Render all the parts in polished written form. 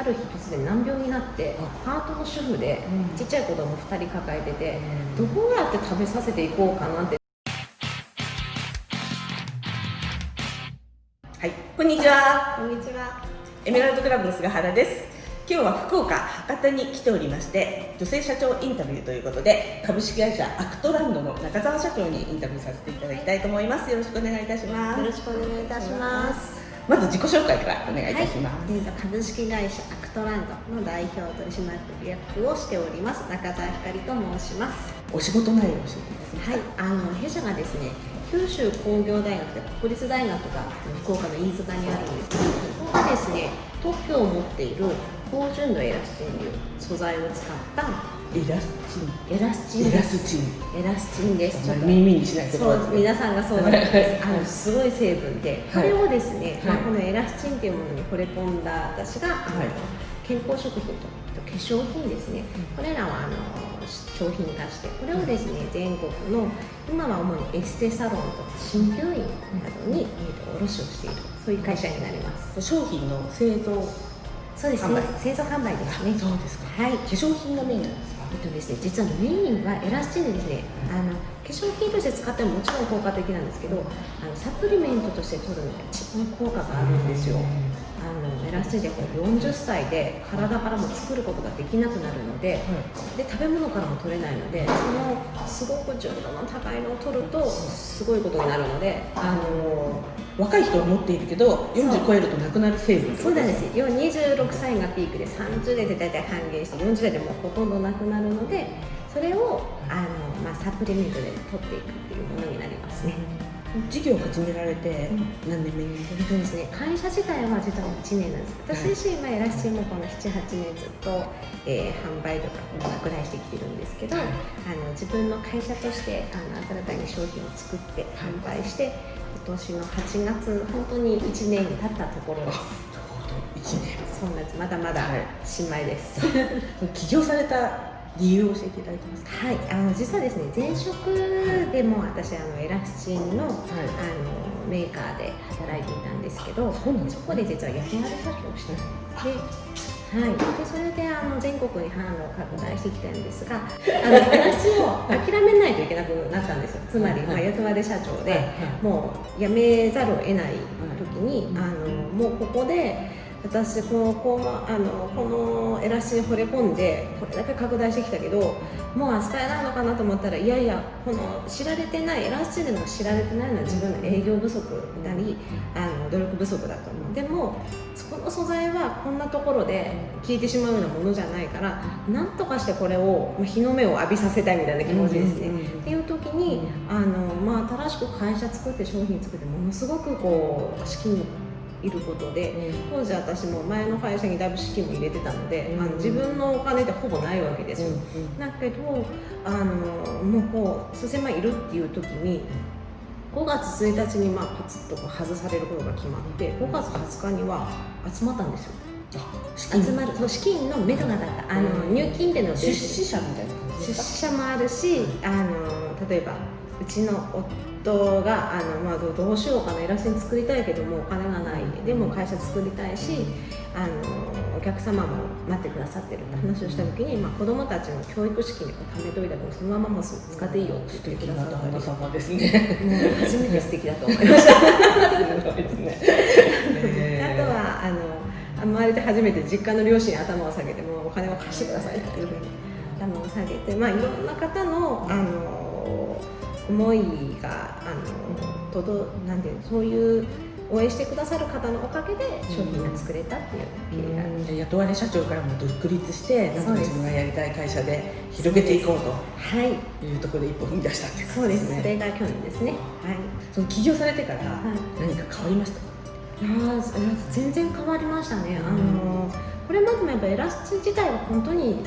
る日突然難病になってパートの主婦でちっちゃい子供2人抱えてて、どうやって食べさせていこうかなって。はい、こんにちは。こんにちは。エメラルドクラブの菅原です。今日は福岡博多に来ておりまして、女性社長インタビューということで、株式会社アクトランドの中澤社長にインタビューさせていただきたいと思います。よろしくお願いいたします。よろしくお願いいたします。まず自己紹介からお願いいたします。株式会社アクトランドの代表取締役をしております中澤ひかりと申します。お仕事内容を教えていただけますか。はい、弊社がですね、九州工業大学で国立大学が福岡の飯塚にあるんですけど、ここがですね、特許を持っている高純度エラスチンという素材を使ったエラスチンです。ちょっと耳にしないと。そう、皆さんがそうなんです。すごい成分で、これをですね、このエラスチンというものに惚れ込んだ私が、健康食品と化粧品ですね、これらは商品化して、これをですね、全国の今は主にエステサロンと鍼灸院などに卸をしている、そういう会社になります。商品の製造、そうですね、製造販売ですね。そうですか。はい。化粧品がメインなんですか。ですね、実はメインはエラスチンでですね、化粧品として使ってももちろん効果的なんですけど、サプリメントとして取るのが一番効果があるんですよ。エラスチンで40歳で体からも作ることができなくなるので、で食べ物からも取れないので、そのすごく純度の高いのを取るとすごいことになるので、若い人は持っているけど40超えるとなくなる成分。そうなんですよ。26歳がピークで30代で大体半減して、40代でもうほとんどなくなるので、それをサプリメントで取っていくっていうものになりますね。事業を始められて何年目になりますか。ですね、会社自体は実は1年なんです。私自身はエラスチンもこの 7,8 年ずっと、販売とか拡大してきてるんですけど、自分の会社として新たに商品を作って販売して、今年の8月本当に1年に経ったところです。1年。そうなんです。まだまだ新米です。起業された理由を教えていただいてますか。はい、実はですね、前職でも私エラスチンの、メーカーで働いていたんですけど、そこで実は役割社長をしていて、でそれで全国に販路を拡大してきたんですが、エラスチンを諦めないといけなくなったんですよ。つまり、役割社長で、もう辞めざるを得ない時に、もうここで私このエラスチンに惚れ込んでこれだけ拡大してきたけど、もう扱えないのかなと思ったら、いやいや、この知られてないエラスチンでも知られてないのは自分の営業不足なり努力不足だと思う。でもこの素材はこんなところで消えてしまうようなものじゃないから、なんとかしてこれを日の目を浴びさせたいみたいな気持ちですね。っていう時に新しく会社作って商品作って、ものすごく資金いることで、当時私も前の会社にだいぶ資金も入れてたので、自分のお金ってほぼないわけですよ。だけどもう数千万いるっていう時に、5月1日にパツッと外されることが決まって、5月20日には集まったんですよ。集まる、その資金の目処が立った。入金っていうのは出資者みたいな感じですか。出資者もあるし、例えばうちの夫がどうしようかな、エラスチン作りたいけどもお金がない、でも会社作りたいし、お客様も待ってくださってるって話をした時に、子供たちの教育資金で貯めといた分、そのままもう使っていいよって言ってくださったんです。旦那様ですね。もう初めて素敵だと思いました。すごいですね。あとは生まれて初めて実家の両親に頭を下げて、もうお金を貸してくださいっていうふうに頭を下げて、いろんな方の思いがなんていう、そういう応援してくださる方のおかげで商品が作れたっていう経緯がある。雇われ社長からも独立して、なんと自分がやりたい会社で広げていこうというところで一歩踏み出したっていう感じですね。そうです。それが去年ですね。その起業されてから何か変わりましたか。全然変わりましたね。これまでもやっぱエラスチン自体は本当にもう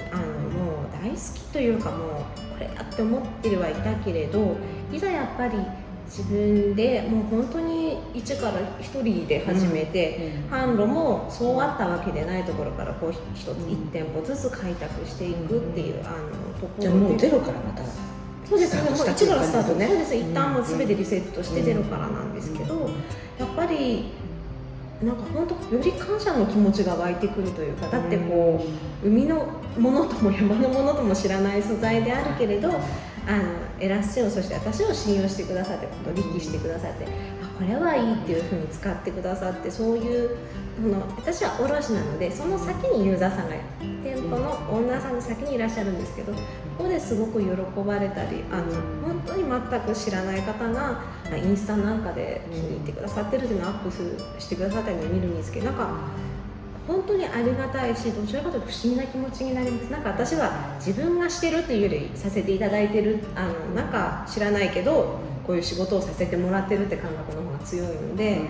大好きというか、もうこれだって思ってはいたけれど、いざやっぱり自分でもう本当に一から一人で始めて、販路もそうあったわけでないところから一店舗ずつ開拓していくっていうところで、じゃあもうゼロからまた。そうですね、もう一からスタートね。そうです。一旦もう全てリセットしてゼロからなんですけど、やっぱりなんか本当より感謝の気持ちが湧いてくるというか、だってこう海のものとも山のものとも知らない素材であるけれど、エラスチンを、そして私を信用してくださって、取引してくださって、これはいいっていう風に使ってくださって、そういう私は卸なので、その先にユーザーさんが店舗のオーナーさんの先にいらっしゃるんですけど、ここですごく喜ばれたり、本当に全く知らない方がインスタなんかで気に入ってくださってるっていうのをアップしてくださったりを見るんですけど、なんか本当にありがたいし、どちらかというと不思議な気持ちになります。なんか私は自分がしてるっていうよりさせていただいてる、なんか知らないけどこういう仕事をさせてもらってるって感覚の方が強いので、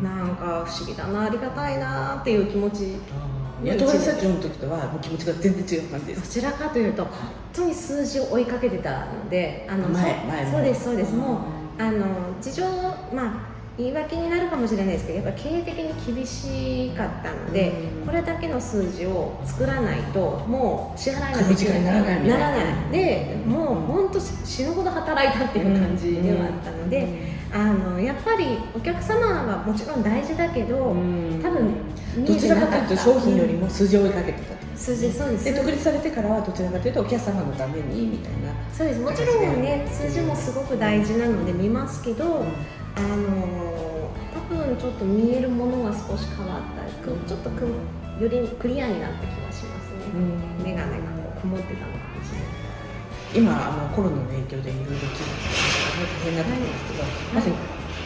なんか不思議だな、ありがたいなっていう気持ち。雇われ社長の時とはもう気持ちが全然違う感じです。どちらかというと本当に数字を追いかけてたので、前そうですそうです。もう事情、言い訳になるかもしれないですけど、やっぱ経営的に厳しかったので、これだけの数字を作らないともう支払いが黒字化にならないみたいな。で、もう本当死ぬほど働いたっていう感じではあったので、やっぱりお客様はもちろん大事だけど、多分どちらかというと商品よりも数字を追いかけてた。数字、そうです。で独立されてからはどちらかというとお客様のためにみたいな。そうです。もちろんね、数字もすごく大事なので見ますけど、多分ちょっと見えるものが少し変わったり、ちょっとよりクリアになった気がしますね。眼鏡がこう曇ってたのかもしれない。今コロナの影響でいろいろ大変だったんですけど、まず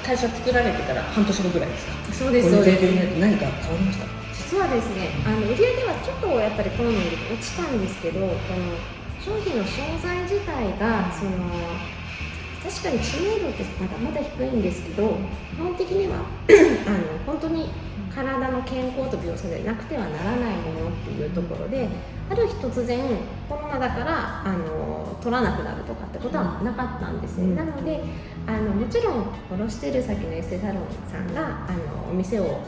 会社作られてから半年後ぐらいですか。そうですそうです。何か変わりました？実はですね、売り上げはちょっとやっぱりコロナにより落ちたんですけど、この商品の商材自体が確かに知名度ってまだ低いんですけど、基本的には本当に体の健康と美容でなくてはならないものっていうところで、ある日突然コロナだから取らなくなるとかってことはなかったんですね。なのでもちろん卸している先のエステサロンさんがお店を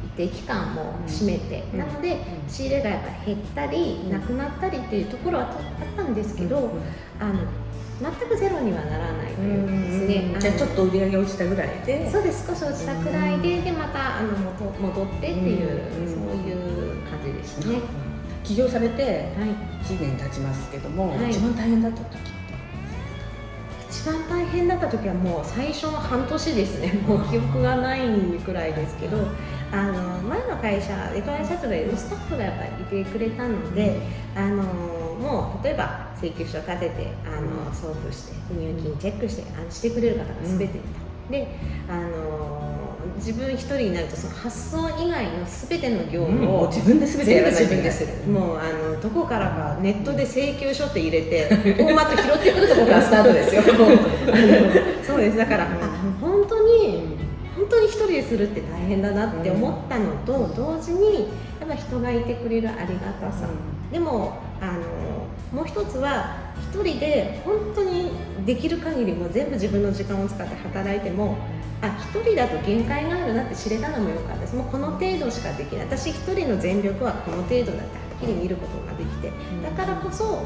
一定期間も閉めて、なので仕入れがやっぱり減ったりなくなったりっていうところはあったんですけど、全くゼロにはならないというかですね。じゃあちょっと売り上げ落ちたぐらいで、そうです、少し落ちたくらいで、また戻ってっていう、そういう感じですね。起業されて1年経ちますけども、一番大変だった時って？一番大変だった時はもう最初の半年ですね。もう記憶がないくらいですけど、前の会社で会社長でスタッフがやっぱりいてくれたので、もう例えば請求書を立てて送付して入金チェックしてしてくれる方が全ていた。で自分一人になるとその発送以外の全ての業務を自分で全てやらないといけない。自分でする。もうどこからかネットで請求書って入れてフォーマット拾ってくるところからスタートですよ。そうです。だから本当に一人でするって大変だなって思ったのと同時に、やっぱ人がいてくれるありがたさ、でももう一つは一人で本当にできる限りも全部自分の時間を使って働いても、一人だと限界があるなって知れたのも良かったです。もうこの程度しかできない、私一人の全力はこの程度だってはっきり見ることができて、だからこそ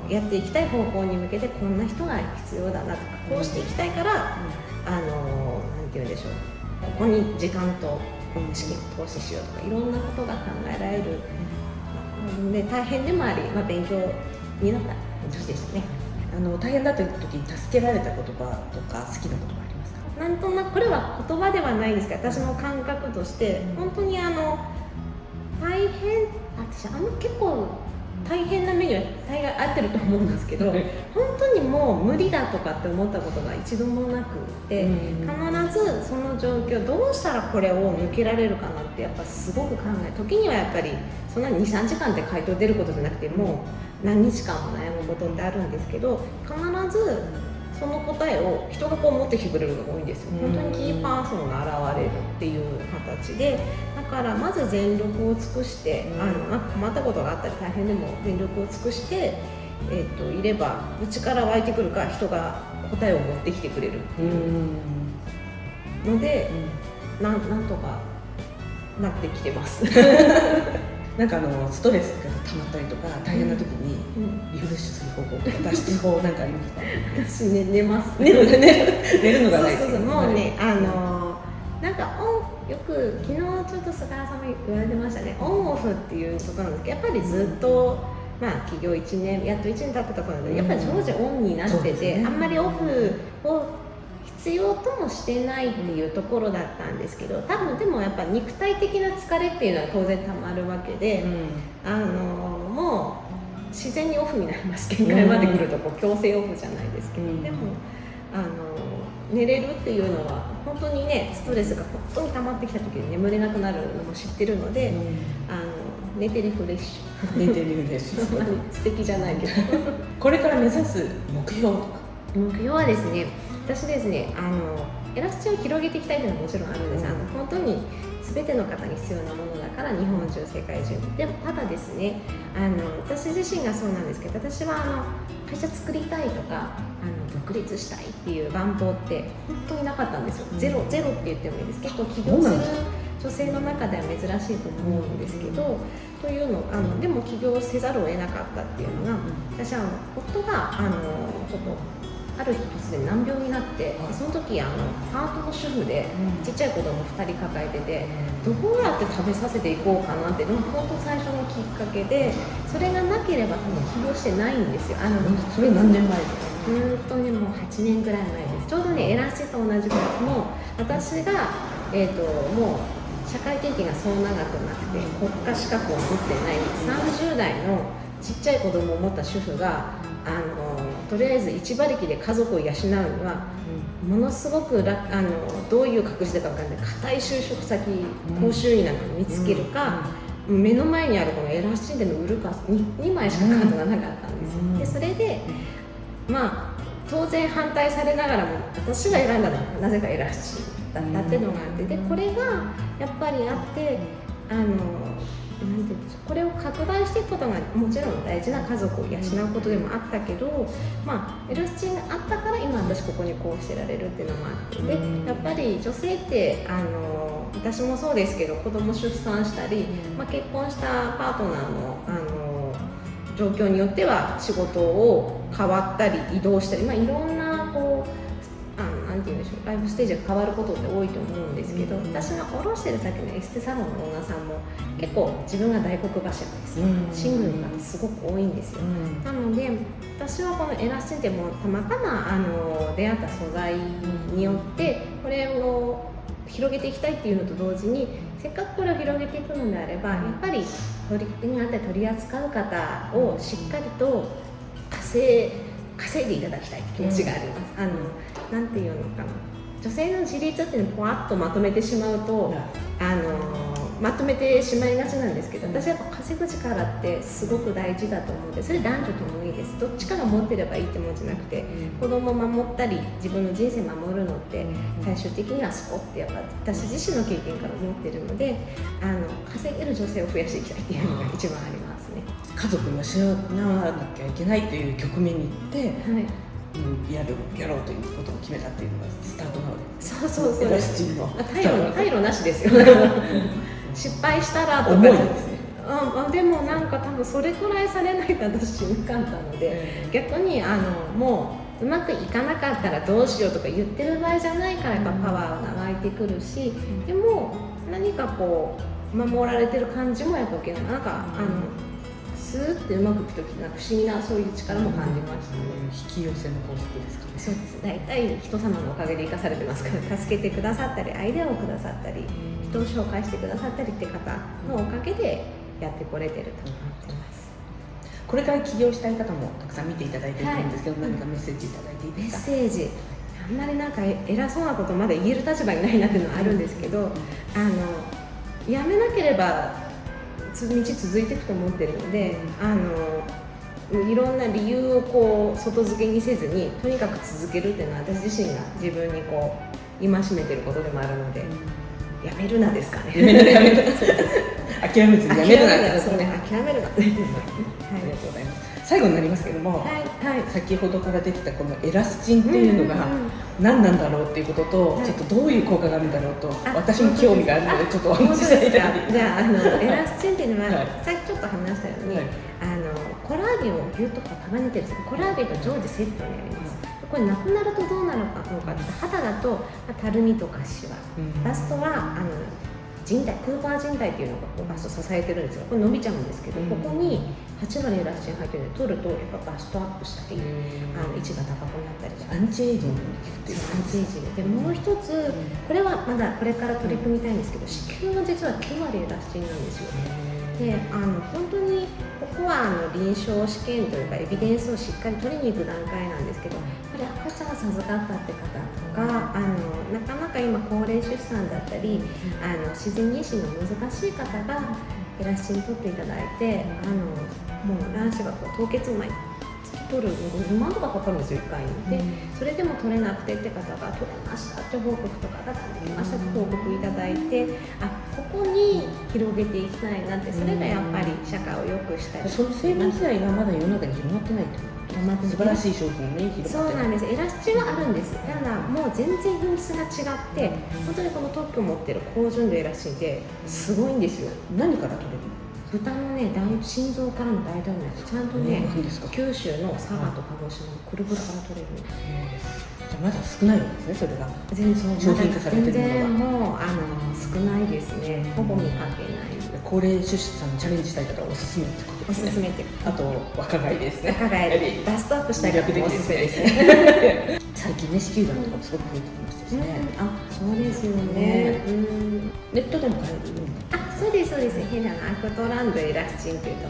やっていきたい方向に向けてこんな人が必要だなとか、こうしていきたいから、なんて言うんでしょう、ここに時間と資金を投資しようとか、いろんなことが考えられる、で大変でもあり、勉強になった年でしたね。大変だった時に助けられた言葉とか好きな言葉ありますか？なんとなくこれは言葉ではないんですけど、私の感覚として本当に大変、私結構大変な目には大概合ってると思うんですけど、本当にもう無理だとかって思ったことが一度もなくて、必ずその状況どうしたらこれを抜けられるかなってやっぱすごく考え、時にはやっぱりそんな 2,3 時間で回答出ることじゃなくて、もう何日間も悩むことってあるんですけど、必ずその答えを人がこう持ってきてくれるのが多いんですよ。本当にキーパーソンが現れるっていう形で、だからまず全力を尽くして、なんか困ったことがあったり大変でも全力を尽くして、いれば内から湧いてくるか人が答えを持ってきてくれるので、なんとかなってきてますなんかストレスが溜まったりとか大変な時にリフレッシュする方法とか脱出法なんかありますか？私寝ます。寝るのがないです。もうね、なんかよく昨日ちょっと菅原さんも言われてましたね、オンオフっていうことなんですけど、やっぱりずっと、起業1年やっと1年経ったところなので、やっぱり常時オンになってて、あんまりオフを必要ともしてないっていうところだったんですけど、多分でもやっぱ肉体的な疲れっていうのは当然たまるわけで、もう自然にオフになります。限界まで来ると強制オフじゃないですけど、でも寝れるっていうのは本当にね、ストレスが本当に溜まってきた時に眠れなくなるのも知ってるので、寝てリフレッシュ寝てリフレッシュ素敵じゃないけどこれから目指す目標とか。目標はですね、私ですね、エラスチンを広げていきたいというのはもちろんあるんです。本当に全ての方に必要なものだから、日本中世界中に。でもただですね、私自身がそうなんですけど、私は会社作りたいとか独立したいっていう願望って本当になかったんですよ。ゼロって言ってもいいです。結構起業する女性の中では珍しいと思うんですけど、というのでも起業せざるを得なかったっていうのが、私は夫がちょっとある日突然難病になって、その時パートの主婦でちっちゃい子供2人抱えてて、どうやって食べさせていこうかなって、でも本当最初のきっかけで、それがなければ多分起業してないんですよ。それ何年前ですか？本当にもう8年ぐらい前です。ちょうどね、エラスチと同じくらい、もう私がもう社会経験がそう長くなくて、国家資格を持ってない30代のちっちゃい子供を持った主婦がとりあえず一馬力で家族を養うには、ものすごくどういう確率でか分からない固い就職先、高収入なんかを見つけるか、目の前にあるこのエラスチンでの売るか 2枚しかカードがなかったんですよ。でそれで当然反対されながらも、私が選んだのはなぜかエラスチンだったっていうのがあって、でこれがやっぱりあってなんていうんでしょう、これを拡大していくことがもちろん大事な家族を養うことでもあったけど、エラスチンがあったから今私ここにこうしてられるっていうのもあって、でやっぱり女性って私もそうですけど、子供出産したり、結婚したパートナーの状況によっては仕事を変わったり移動したり、いろんななんて言うんでしょう、ライフステージが変わることって多いと思うんですけど、私の卸してる先のエステサロンのオーナーさんも結構自分が大黒柱です。シングルがすごく多いんですよ。なので私はこのエラスチンってもうたまたま出会った素材によってこれを広げていきたいっていうのと同時に、せっかくこれを広げていくのであれば、やっぱり取り扱う方をしっかりと稼いでいただきたいって気持ちがあります。なんていうのかな、女性の自立っていうのをぽわっとまとめてしまうと、まとめてしまいがちなんですけど、私はやっぱ稼ぐ力ってすごく大事だと思うので、それ男女ともいいです。どっちかが持ってればいいってもんじゃなくて、子供を守ったり自分の人生守るのって最終的にはそこってやっぱ私自身の経験から思ってるので、稼げる女性を増やしていきたいっていうのが一番ありますね。家族に養わなきゃいけないという局面に行って、やろうということを決めたっていうのがスタートなので、そうエラスチンの退路なしですよ失敗したらとか重いですね。でもなんか多分それくらいされないと私死ぬかったので、逆にもううまくいかなかったらどうしようとか言ってる場合じゃないから、やっぱパワーが湧いてくるし、でも何かこう守られてる感じもやっぱ受けない、なんかスーッてうまくいくときなんか不思議なそういう力も感じましたね。引き寄せの法則ですかね。そうです。大体人様のおかげで生かされてますから、助けてくださったりアイデアをくださったり人を紹介してくださったりって方のおかげでやってこれてると思ってます。これから起業したい方もたくさん見ていただいているんですけど、何かメッセージいただいていいですか？メッセージ、あんまりなんか偉そうなことまだ言える立場にないなっていうのはあるんですけど、やめなければ道続いていくと思ってるので、いろんな理由をこう外付けにせずにとにかく続けるっていうのは私自身が自分にこう戒めてることでもあるので、やめるなですかね。諦めずにやめるなですね。諦めるな。ありがとうございます。最後になりますけども、先ほどから出てきたこのエラスチンっていうのが何なんだろうっていうことと、ちょっとどういう効果があるんだろうと、私も興味があるのでちょっとお話ししていただいて。じゃあエラスチンっていうのは、さっきちょっと話したように、コラーゲンをぎゅっと束ねてるんです。コラーゲンと常時セットにあります。これなくなるとどうなるのかって肌だとたるみとかシワ、バストは靭帯、クーパー靭帯っていうのがこうバスト支えてるんですが、これ伸びちゃうんですけど、ここに8割エラスチン入ってるので取るとやっぱバストアップしたり、位置が高くなったりとか、アンチエイジングに効くっていうアンチエイジングで、もう一つこれはまだこれから取り組みたいんですけど、子宮は実は9割エラスチンなんですよ。で本当にここは臨床試験というかエビデンスをしっかり取りに行く段階なんですけど、やっぱり赤ちゃん授かったって方とか、なかなか今高齢出産だったり自然妊娠の難しい方がエラスチン取っていただいて、もう卵子がこう凍結前取るの5万とかかかるんですよ、1回に。でそれでも取れなくてって方が取れましたって報告とかができましたって報告いただいて、ここに広げていきたいなって、それがやっぱり社会を良くしたり、その成分自体がまだ世の中に広まってないと、素晴らしい商品をね、広そうまってなんです。エラスチンはあるんです。ただもう全然品質が違って、本当にこの特許を持ってる高純度エラスチンってすごいんですよ。何から取れるの？豚のね、心臓からの大動脈、ちゃんとね、九州の佐賀と鹿児島のくるぶるから取れるんです。じゃあまだ少ないわけですね、それが。全然商品化されてる全ものは然もう少ないですね。ほぼ見かけない。高齢出産にチャレンジしたい方はおすすめってことですね。おすすめってあと若返りですね。若返り、バストアップしたい方もおすすめですね。最近ね、子宮がんとかもすごく増えてきましたしね。そうですよね。ネットでも買える。そうですそうです。変なアクトランドエラスチンというと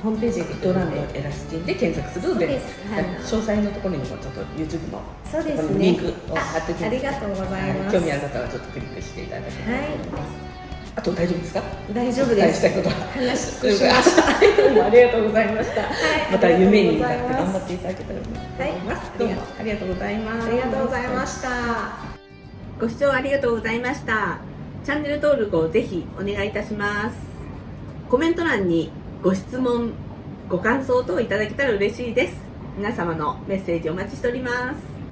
ホームページでアクトランドエラスチンで検索するで、詳細のところにもちょっと YouTube のそうですね。リンクを貼っておきます。ありがとうございます。興味ある方はちょっとクリックしていただければと思います。あと大丈夫ですか？大丈夫です。したいことは話し尽くしました。どうもありがとうございました。また夢に向かって頑張っていただけたらと思います。どうもありがとうございます。ありがとうございました。ご視聴ありがとうございました。チャンネル登録をぜひお願いいたします。コメント欄にご質問、ご感想等いただけたら嬉しいです。皆様のメッセージお待ちしております。